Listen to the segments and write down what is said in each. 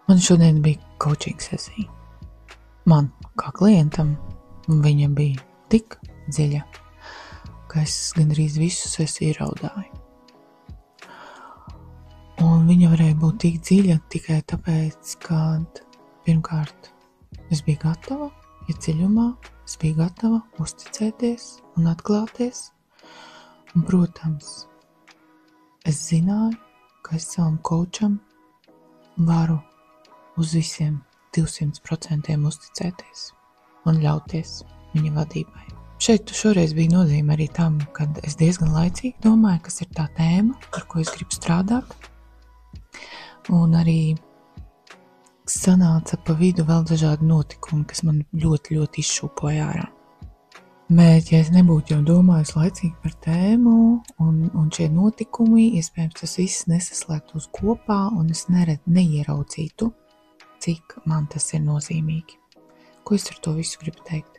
Man šodien bija coaching sesija. Man, kā klientam, viņa bija tik dziļa, ka es gandrīz visu sesiju raudāju. Un viņa varēja būt tik dziļa tikai tāpēc, ka pirmkārt es biju gatava iet dziļumā, es biju gatava uzticēties un atklāties. Un, protams, es zināju, ka es savam coacham varu uz visiem 200% uzticēties un ļauties viņa vadībai. Šoreiz bija nozīme arī tam, kad es diezgan laicīgi domāju, kas ir tā tēma, par ko es gribu strādāt. Un arī sanāca pa vidu vēl dažādi notikumi, kas man ļoti, ļoti izšūpoja ārā. Bet, ja es nebūtu jau domājis laicīgi par tēmu un šie notikumi, iespējams tas viss nesaslēgtos kopā un es neieraudzītu, cik man tas ir nozīmīgi. Ko es ar to visu gribu teikt?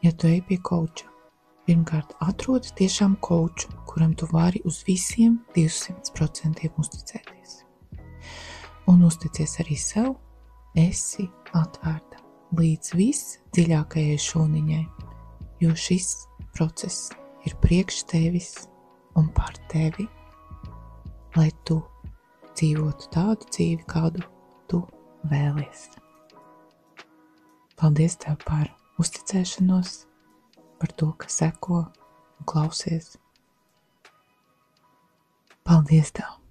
Ja tu ej pie coacha, pirmkārt atrodi tiešām coachu, kuram tu vari uz visiem 200% uzticēties. Un uzticies arī sev, esi atvērta līdz visdziļākajai šūniņai, jo šis process ir priekš tevis un par tevi, lai tu dzīvotu tādu dzīvi, kādu tu vēlies. Paldies tev par uzticēšanos, par to, ka seko un klausies. Paldies tev!